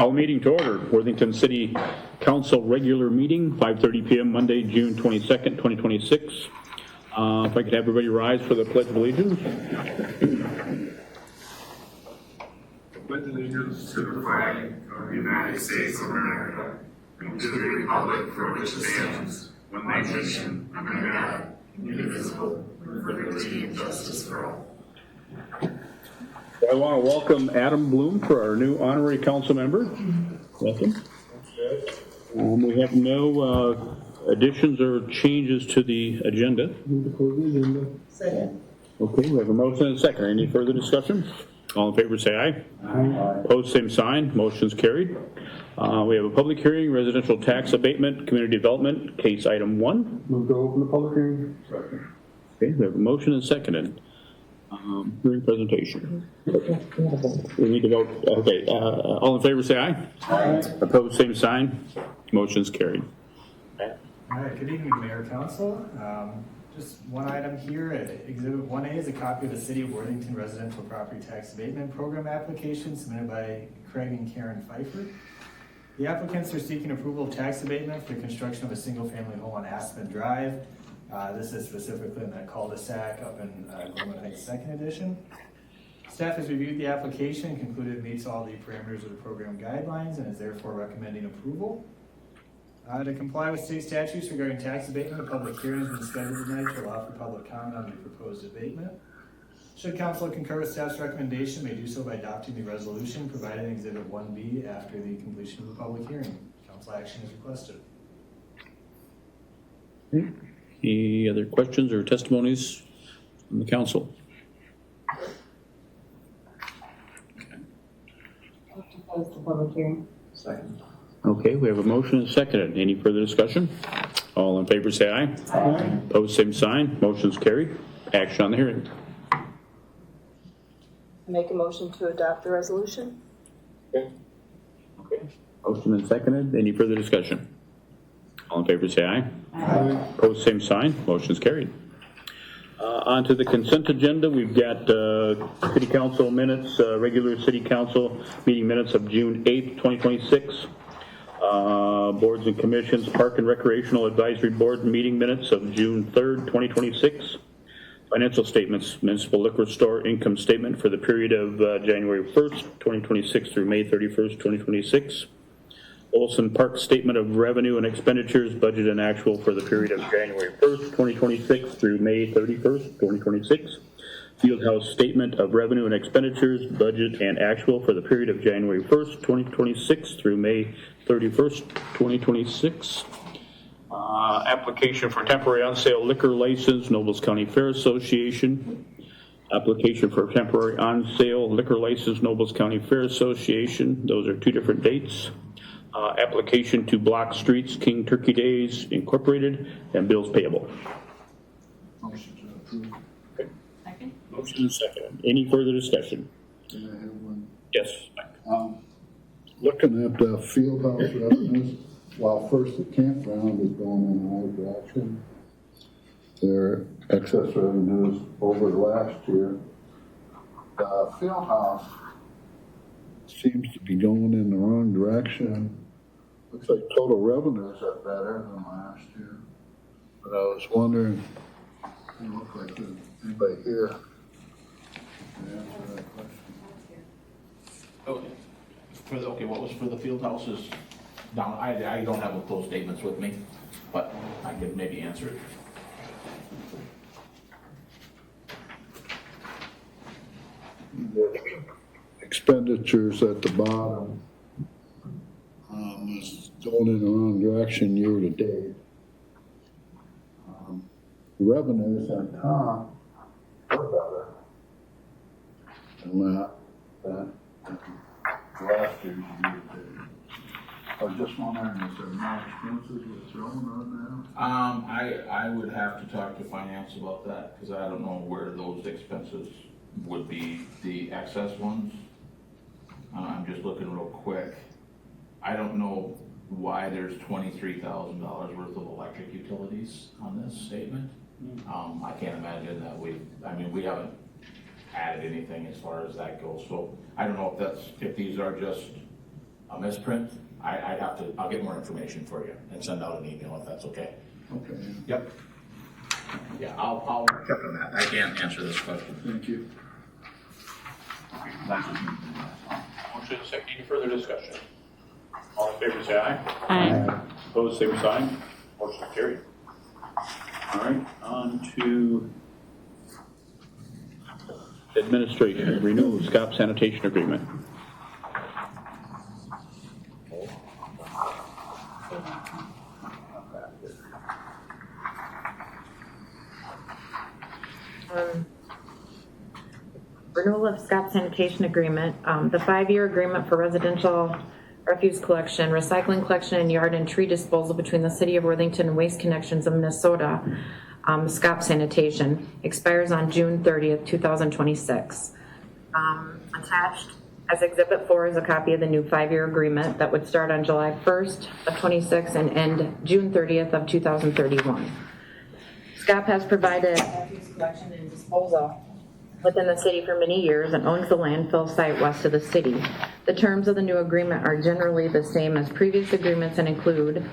Call meeting to order. Worthington City Council regular meeting, 5:30 p.m. Monday, June 22nd, 2026. If I could have everybody rise for the Pledge of Allegiance. Pledge allegiance to the flag of the United States of America and to the republic for which it stands, one nation, under God, indivisible, with liberty and justice for all. I want to welcome Adam Bloom for our new honorary council member. Welcome. We have no additions or changes to the agenda. Second. Okay, we have a motion and a second. Any further discussion? All in favor say aye. Aye. Opposed, same sign. Motion's carried. We have a public hearing, residential tax abatement, community development, case item 1. Move to open the public hearing. Okay, we have a motion and seconded. Hearing presentation. We need to vote. Okay, all in favor say aye. Aye. Opposed, same sign. Motion's carried. All right, good evening, Mayor Council. Just one item here. Exhibit 1A is a copy of the City of Worthington Residential Property Tax Abatement Program application submitted by Craig and Karen Pfeiffer. The applicants are seeking approval of tax abatement for the construction of a single-family home on Aspen Drive. This is specifically in that cul-de-sac up in Gorman Heights 2nd Edition. Staff has reviewed the application and concluded it meets all the parameters of the program guidelines and is therefore recommending approval. To comply with state statutes regarding tax abatement, a public hearing has been scheduled tonight to allow for public comment on the proposed abatement. Should council concur with staff's recommendation, may do so by adopting the resolution provided in Exhibit 1B after the completion of the public hearing. Council action is requested. Any other questions or testimonies from the council? Move to close the public hearing. Second. Okay, we have a motion and seconded. Any further discussion? All in favor say aye. Aye. Opposed, same sign. Motion's carried. Action on the hearing. Make a motion to adopt the resolution. Okay. Motion and seconded. Any further discussion? All in favor say aye. Aye. Opposed, same sign. Motion's carried. On to the consent agenda. We've got city council minutes, regular city council meeting minutes of June 8th, 2026. Boards and commissions, Park and Recreational Advisory Board meeting minutes of June 3rd, 2026. Financial statements, municipal liquor store income statement for the period of January 1st, 2026 through May 31st, 2026. Olson Park statement of revenue and expenditures, budget and actual for the period of January 1st, 2026 through May 31st, 2026. Fieldhouse statement of revenue and expenditures, budget and actual for the period of January 1st, 2026 through May 31st, 2026. Application for temporary on-sale liquor license, Nobles County Fair Association. Application for temporary on-sale liquor license, Nobles County Fair Association. Those are two different dates. Application to Block Streets King Turkey Days Incorporated, and bills payable. Motion to approve. Okay. Second. Motion and second. Any further discussion? Can I have one? Yes. Looking at the field house revenues, while first the campground is going in the right direction, their excess revenues over last year, the field house seems to be going in the wrong direction. Looks like total revenues are better than last year. But I was wondering, it looked like there's anybody here can answer that question. Okay, what was for the field houses? Now, I don't have those statements with me, but I could maybe answer it. The expenditures at the bottom is going in the wrong direction year to date. Revenues on top are better than last year's year to date. I was just wondering, is there more expenses we're throwing on I would have to talk to finance about that, because I don't know where those expenses would be, the excess ones. I'm just looking real quick. I don't know why there's $23,000 worth of electric utilities on this statement. I can't imagine that we haven't added anything as far as that goes. So I don't know if these are just a misprint, I'll get more information for you and send out an email if that's okay. Okay, Yep. Yeah, I'll check on that. I can't answer this question. thank you. Motion is second. Any further discussion? All in favor, say aye. Aye. Opposed, same sign. Motion carried. All right, on to administration, renewal of Scott sanitation agreement. Renewal of Scott sanitation agreement, the 5-year agreement for residential refuse collection, recycling collection, and yard and tree disposal between the City of Worthington and Waste Connections of Minnesota, Scott Sanitation, expires on June 30th, 2026. Attached as Exhibit 4 is a copy of the new 5-year agreement that would start on July 1st of 26 and end June 30th of 2031. Scott has provided refuse collection and disposal within the city for many years and owns the landfill site west of the city. The terms of the new agreement are generally the same as previous agreements and include: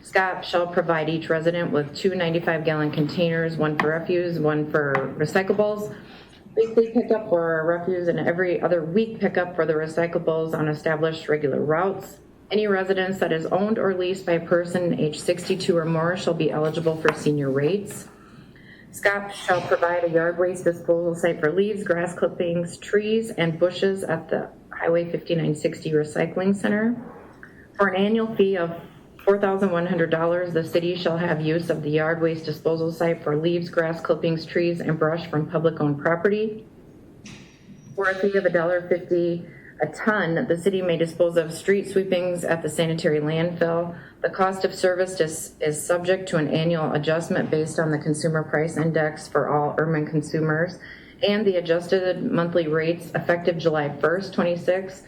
Scott shall provide each resident with 2 95-gallon containers, one for refuse, one for recyclables, weekly pickup for refuse, and every other week pickup for the recyclables on established regular routes. Any residence that is owned or leased by a person age 62 or more shall be eligible for senior rates. Scott shall provide a yard waste disposal site for leaves, grass clippings, trees, and bushes at the Highway 5960 Recycling Center. For an annual fee of $4,100, the city shall have use of the yard waste disposal site for leaves, grass clippings, trees, and brush from public-owned property. For a fee of $1.50 a ton, the city may dispose of street sweepings at the sanitary landfill. The cost of service is subject to an annual adjustment based on the Consumer Price Index for all urban consumers, and the adjusted monthly rates effective July 1st, 26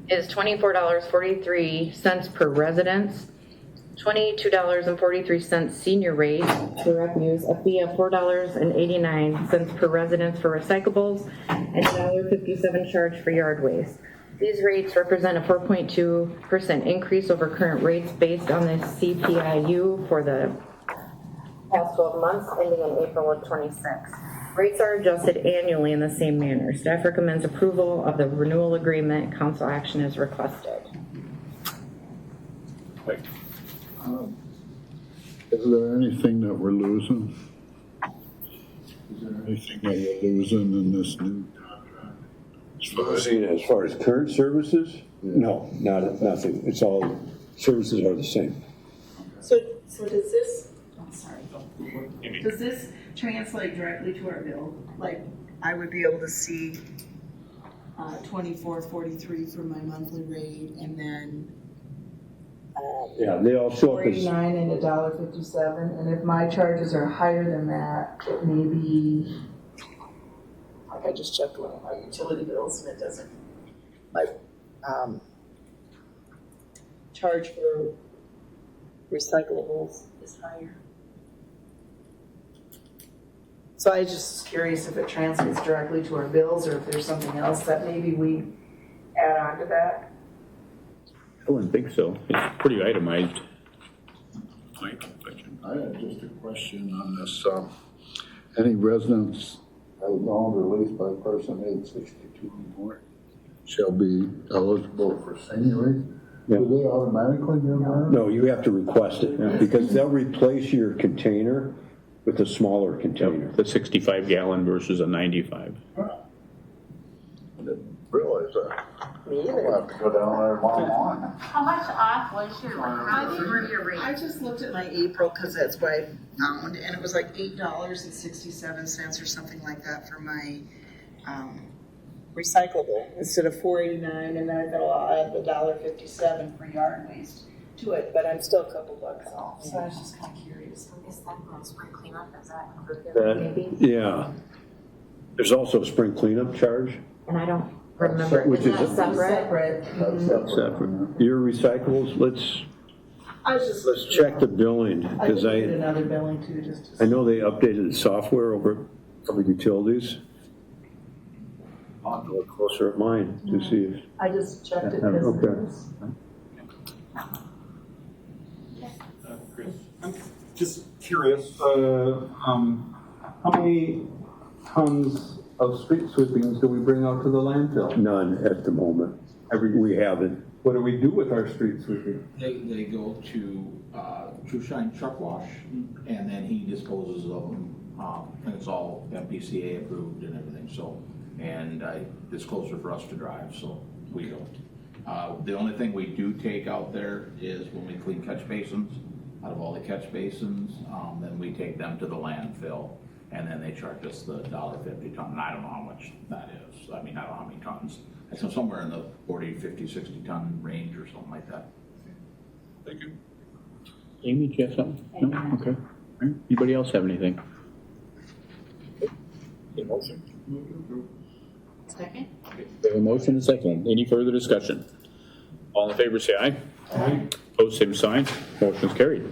is $24.43 per residence, $22.43 senior rate for refuse, a fee of $4.89 per residence for recyclables, and $1.57 charge for yard waste. These rates represent a 4.2% increase over current rates based on the CPIU for the past 12 months ending in April of 26. Rates are adjusted annually in the same manner. Staff recommends approval of the renewal agreement. Council action is requested. Wait. Is there anything that we're losing? Is there anything that we're losing in this new contract? As far as current services? No, nothing. It's all, services are the same. So does this, I'm sorry, does this translate directly to our bill? Like, I would be able to see $24.43 for my monthly rate, and then Yeah, they all show up as, $4.89 and $1.57, and if my charges are higher than that, it may be, like I just checked one of my utility bills, and it doesn't, my charge for recyclables is higher. So I was just curious if it translates directly to our bills, or if there's something else that maybe we add on to that. I wouldn't think so. It's pretty itemized. Mike, question? I had just a question on this. Any residents owned or leased by a person age 62 or more shall be eligible for senior rate? Yeah. Do they automatically do that? no, you have to request it, because they'll replace your container with a smaller container. The 65-gallon versus a 95. I didn't realize that. Me I'll either. have to go down there tomorrow. How much off was your rate? I just looked at my April, because that's what I found, and it was like $8.67 or something like that for my recyclable, instead of $4.89, and then I thought I'll add the $1.57 for yard waste to it, but I'm still a couple bucks off, so I was just kind of curious. Is that spring cleanup? Is that included maybe? Yeah. There's also a spring cleanup charge. And I don't remember. Which Is that is- separate? That's separate. Your recyclables, I was just. let's check the billing, I because did another billing too, just to. I know they updated the software over utilities. I'll have to look closer at mine to see if, I just checked it Okay. because just curious, how many tons of street sweepings do we bring out to the landfill? None at the moment. We haven't. What do we do with our street sweeping? They go to True Shine Truck Wash, and then he disposes of them. And it's all MPCA approved and everything, so, and it's closer for us to drive, so we don't. The only thing we do take out there is when we clean catch basins, out of all the catch basins, then we take them to the landfill, and then they charge us the $1.50 ton, and I don't know how much that is. I mean, I don't know how many tons. It's somewhere in the 40, 50, 60 ton range or something like that. Thank you. Amy, do you have something? No? Okay. All right. Anybody else have anything? Motion. Second? We have a motion and a second. Any further discussion? All in favor, say aye. Aye. Opposed, same sign. Motion's carried.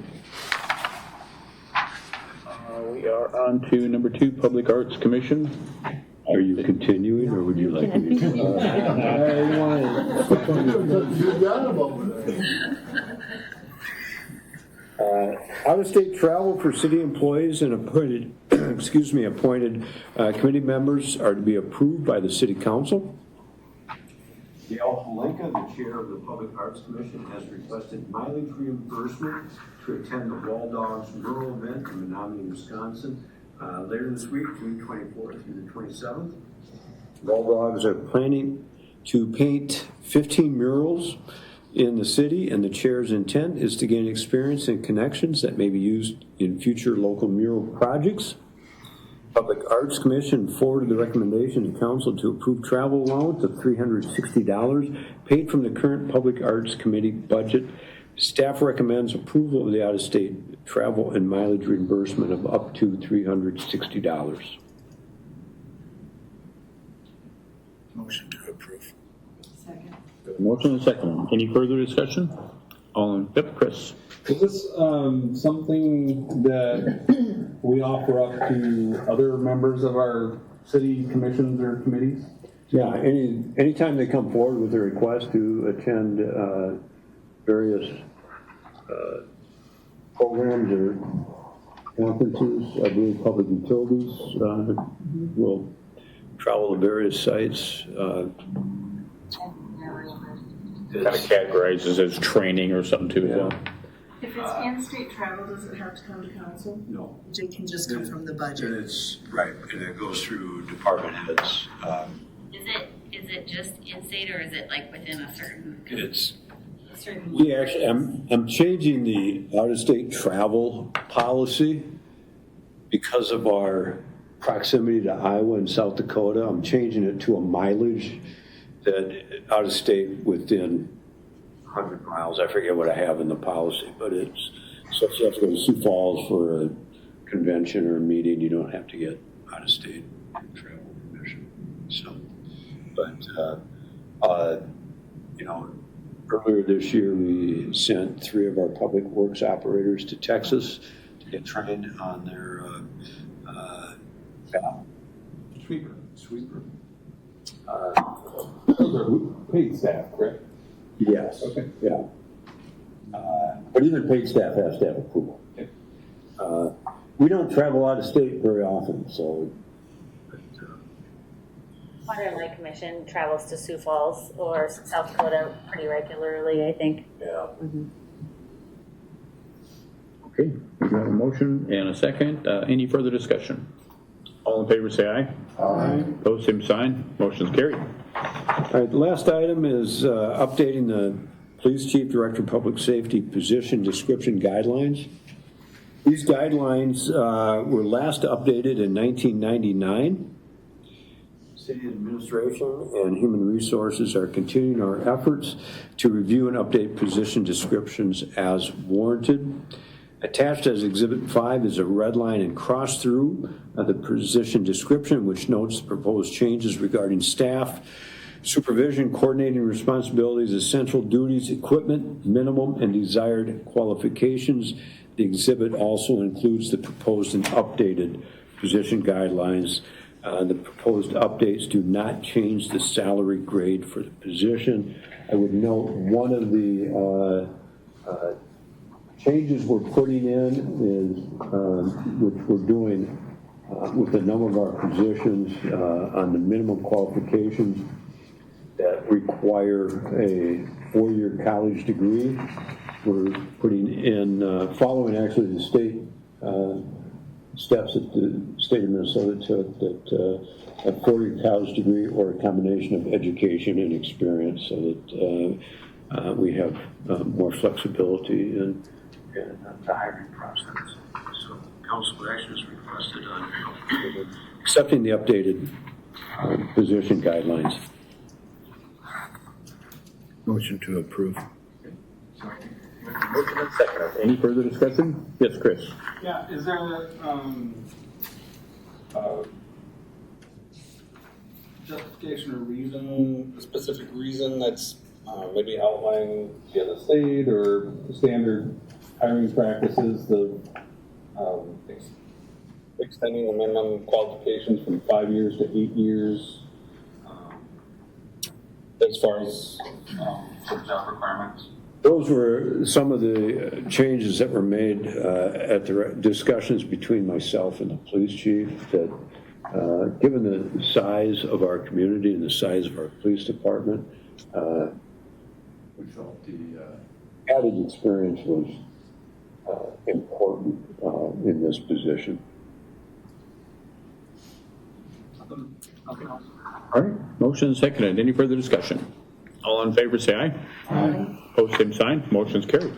We are on to number 2, Public Arts Commission. Are you continuing, or would you like me to? You got him over there. Out-of-state travel for city employees and appointed, appointed committee members are to be approved by the city council. Dale Halenka, the chair of the Public Arts Commission, has requested mileage reimbursement to attend the Wall Dogs Rural event in Menominee, Wisconsin, later this week, June 24th through the 27th. Wall Dogs are planning to paint 15 murals in the city, and the chair's intent is to gain experience and connections that may be used in future local mural projects. Public Arts Commission forwarded the recommendation to council to approve travel allowance of $360 paid from the current Public Arts Committee budget. Staff recommends approval of the out-of-state travel and mileage reimbursement of up to $360. Motion to approve. Second. Motion and a second. Any further discussion? All in, yep, Chris. Is this something that we offer up to other members of our city commissions or committees? Yeah, anytime they come forward with a request to attend various programs or conferences, I believe public utilities will travel to various sites. Kind of categorizes as training or something too. Yeah. If it's in-state travel, does it have to come to council? No. It can just come from the budget. And it's, right, and it goes through department heads. Is it just in-state or is it like within a certain? It's, We actually, I'm changing the out-of-state travel policy because of our proximity to Iowa and South Dakota. I'm changing it to a mileage that out-of-state within 100 miles. I forget what I have in the policy, but it's, so if you have to go to Sioux Falls for a convention or a meeting, you don't have to get out-of-state travel permission. So, but, you know, earlier this year, we sent 3 of our public works operators to Texas to get trained on their Sweeper. Those are paid staff, correct? Yes. Okay. Yeah. But even paid staff has to have approval. Okay. We don't travel out of state very often, so. Water and Light Commission travels to Sioux Falls or South Dakota pretty regularly, I think. Yeah. Okay, we have a motion and a second. Any further discussion? All in favor, say aye. Aye. Opposed, same sign. Motion's carried. All right, the last item is updating the Police Chief Director of Public Safety position description guidelines. These guidelines were last updated in 1999. City Administration and Human Resources are continuing our efforts to review and update position descriptions as warranted. Attached as Exhibit 5 is a red line and cross through the position description, which notes the proposed changes regarding staff, supervision, coordinating responsibilities, essential duties, equipment, minimum and desired qualifications. The exhibit also includes the proposed and updated position guidelines. The proposed updates do not change the salary grade for the position. I would note one of the changes we're putting in is, which we're doing with a number of our positions on the minimum qualifications that require a 4-year college degree. We're putting in, following actually the state steps that the state of Minnesota took, that a 4-year college degree or a combination of education and experience, so that we have more flexibility in the hiring process. So council action is requested on accepting the updated position guidelines. Motion to approve. Motion and second. Any further discussion? Yes, Chris. Yeah, is there, justification or reason, a specific reason that's, maybe outlined via the state or standard hiring practices, the, extending the minimum qualifications from 5 years to 8 years, as far as, job requirements? Those were some of the changes that were made at the discussions between myself and the police chief, that given the size of our community and the size of our police department, we felt the added experience was important in this position. All right, motion and seconded. Any further discussion? All in favor, say aye. Aye. Post same sign. Motion's carried.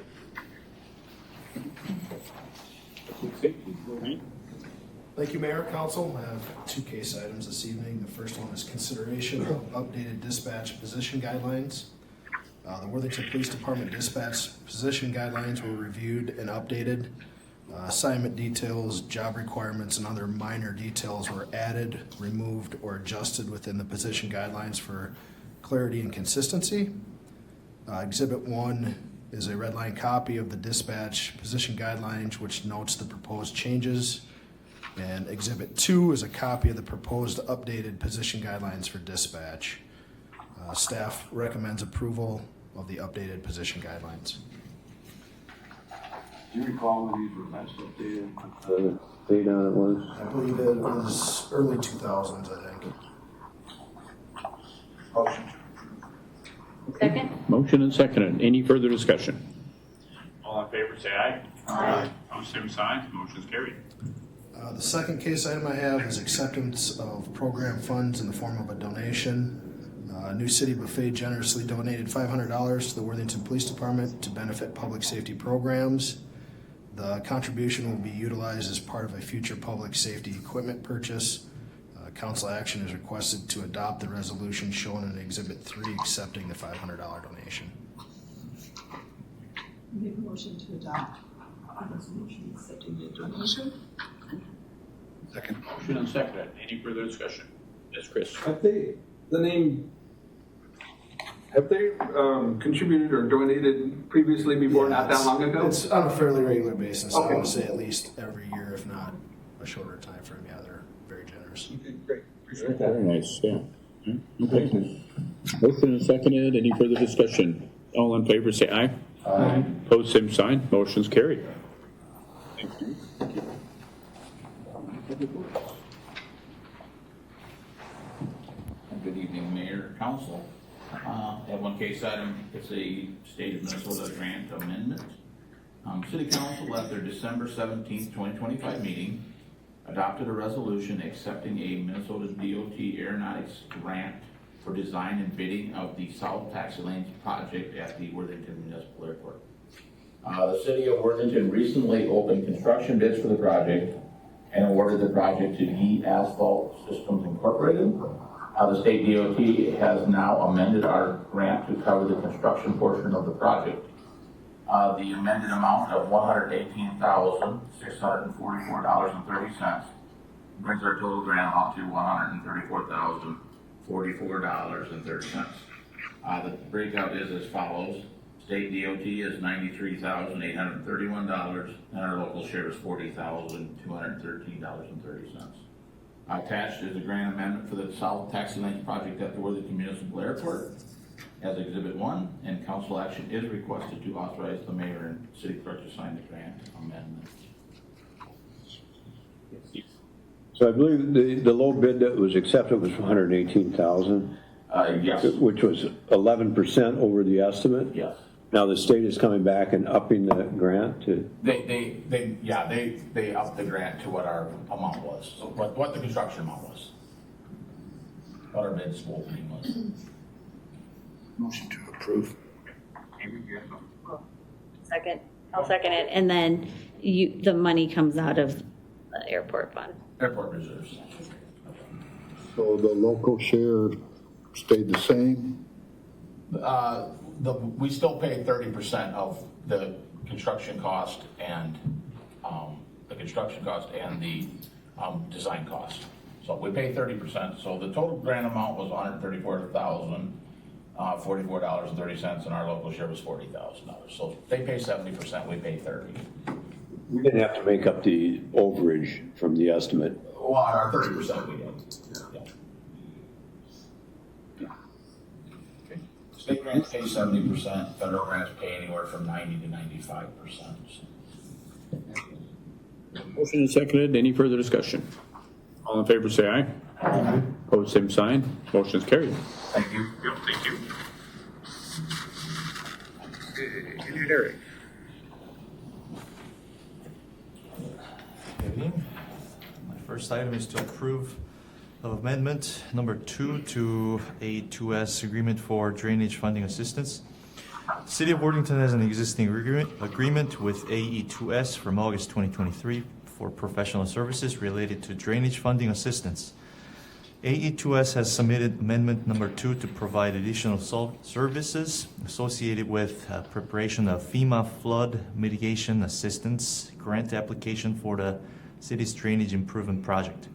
Thank you, Mayor, Council. I have 2 case items this evening. The first one is consideration of updated dispatch position guidelines. The Worthington Police Department dispatch position guidelines were reviewed and updated. Assignment details, job requirements, and other minor details were added, removed, or adjusted within the position guidelines for clarity and consistency. Exhibit 1 is a red line copy of the dispatch position guidelines, which notes the proposed changes. And Exhibit 2 is a copy of the proposed updated position guidelines for dispatch. Staff recommends approval of the updated position guidelines. Do you recall when these were last updated? The date on it was? I believe it was early 2000s, I think. Motion. Second? Motion and seconded. Any further discussion? All in favor, say aye. Aye. Post same sign. Motion's carried. The second case item I have is acceptance of program funds in the form of a donation. New City Buffet generously donated $500 to the Worthington Police Department to benefit public safety programs. The contribution will be utilized as part of a future public safety equipment purchase. Council action is requested to adopt the resolution shown in Exhibit 3 accepting the $500 donation. Make a motion to adopt the resolution accepting the donation. Second. Motion and seconded. Any further discussion? Yes, Chris. Have they contributed or donated previously before, not that long ago? It's on a fairly regular basis. Okay. I would say at least every year, if not a shorter time frame. Yeah, they're very generous. Okay, great. Appreciate that. Very nice, yeah. Okay. Motion and seconded. Any further discussion? All in favor, say aye. Aye. Post same sign. Motion's carried. Thank you. Good evening, Mayor, Council. I have 1 case item. It's a State of Minnesota grant amendment. City Council at their December 17th, 2025 meeting adopted a resolution accepting a Minnesota DOT Aeronautics grant for design and bidding of the South Taxi Lanes project at the Worthington Municipal Airport. The City of Worthington recently opened construction bids for the project and awarded the project to Ye Asphalt Systems Incorporated. The state DOT has now amended our grant to cover the construction portion of the project. The amended amount of $118,644.30 brings our total grant amount to $134,044.30. The breakout is as follows. State DOT is $93,831, and our local share is $40,213.30. Attached is a grant amendment for the South Taxi Lanes project at the Worthington Municipal Airport. as Exhibit 1, and council action is requested to authorize the mayor and city clerk to sign the grant amendment. So I believe the low bid that was accepted was $118,000, Yes. which was 11% over the estimate. Yes. Now the state is coming back and upping the grant to, They upped the grant to what our amount was, so what the construction amount was. What our bid opening was. Motion to approve. Second, I'll second it, and then the money comes out of the airport fund. Airport reserves. So the local share stayed the same? We still pay 30% of the construction cost and, the design cost. So we pay 30%, so the total grant amount was $134,044.30, and our local share was $40,000. So they pay 70%, we pay 30%. we didn't have to make up the overage from the estimate. Well, our 30% we did. Yeah. Okay. State grants pay 70%, federal grants pay anywhere from 90 to 95%. Motion is seconded. Any further discussion? All in favor, say aye. Aye. Opposed, same sign. Motion is carried. Thank you. Yep, thank you. Engineer Derek. Good evening. My first item is to approve of amendment number 2 to A2S agreement for drainage funding assistance. The City of Worthington has an existing agreement with AE2S from August 2023 for professional services related to drainage funding assistance. AE2S has submitted amendment number 2 to provide additional services associated with preparation of FEMA flood mitigation assistance grant application for the city's drainage improvement project.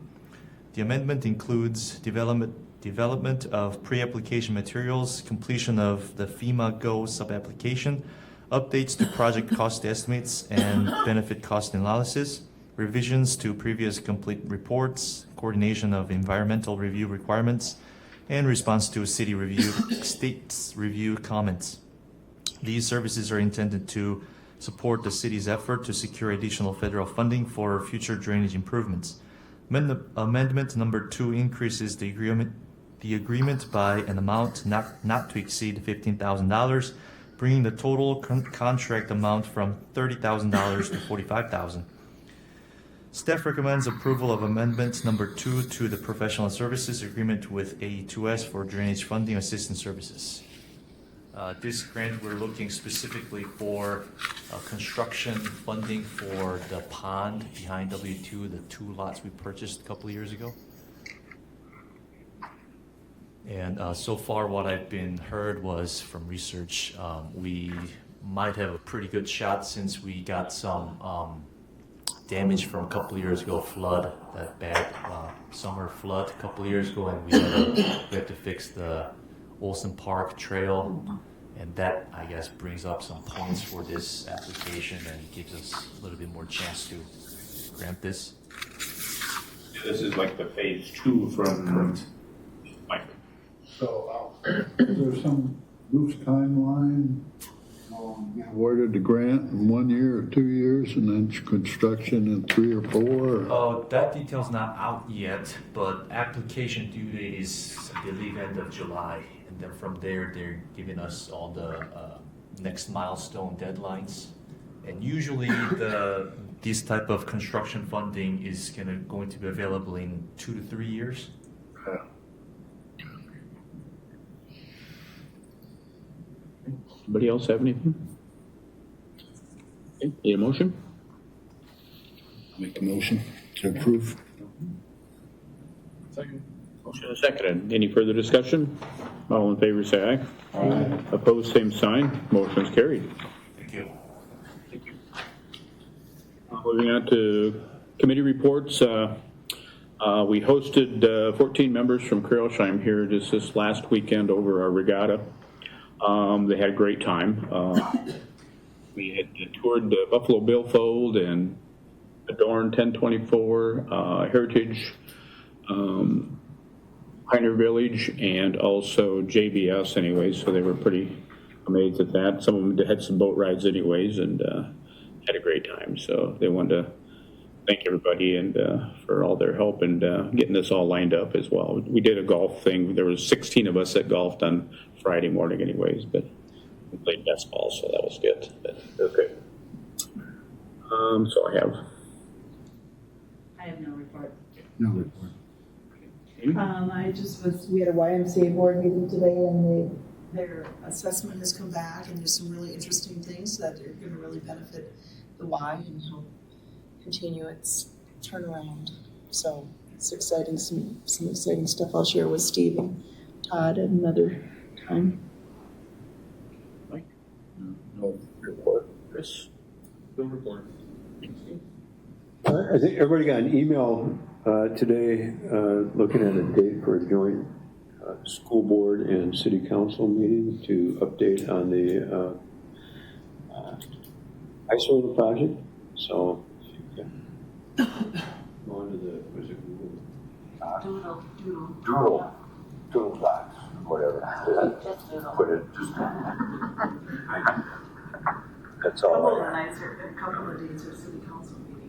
The amendment includes development of pre-application materials, completion of the FEMA GO sub-application, updates to project cost estimates and benefit cost analysis, revisions to previous complete reports, coordination of environmental review requirements, and response to state's review comments. These services are intended to support the city's effort to secure additional federal funding for future drainage improvements. Amendment number 2 increases the agreement by an amount not to exceed $15,000, bringing the total contract amount from $30,000 to $45,000. Staff recommends approval of amendment number 2 to the professional services agreement with AE2S for drainage funding assistance services. This grant, we're looking specifically for construction funding for the pond behind W2, the 2 lots we purchased a couple of years ago. And so far what I've been heard was from research, we might have a pretty good shot since we got some damage from a couple of years ago, flood, that bad summer flood a couple of years ago, and we had to fix the Olson Park Trail, and that, I guess, brings up some points for this application and gives us a little bit more chance to grant this. This is like the phase 2 from Mike. So, is there some loose timeline? Get awarded the grant in 1 year or 2 years, and then construction in 3 or 4? That detail's not out yet, but application due date is, I believe, end of July. And then from there, they're giving us all the next milestone deadlines. And usually this type of construction funding is going to be available in 2 to 3 years. Anybody else have anything? Okay, need a motion? Make a motion to approve. Second. Motion is seconded. Any further discussion? All in favor, say aye. Aye. Opposed, same sign. Motion is carried. Thank you. Thank you. Moving on to committee reports. We hosted 14 members from Crailsheim here just this last weekend over our regatta. They had a great time. We had toured the Buffalo Billfold and Adorn 1024, Heritage Pioneer Village and also JBS anyways, so they were pretty amazed at that. Some of them had some boat rides anyways and had a great time. So they wanted to thank everybody and for all their help and getting this all lined up as well. We did a golf thing. There was 16 of us that golfed on Friday morning anyways, but we played best ball, so that was good. But, okay. So I have. I have no report. No report. We had a YMCA board meeting today and their assessment has come back and there's some really interesting things that are gonna really benefit the Y and help continue its turnaround. So it's exciting, some exciting stuff I'll share with Steve and Todd at another time. No report. Chris? No report. I think everybody got an email today looking at a date for a joint school board and city council meeting to update on the ice roller project. So if you can go on to the, was it Google Docs? Doodle Docs, whatever. Just Doodle. Put it, just, that's all. A couple of dates are city council meetings.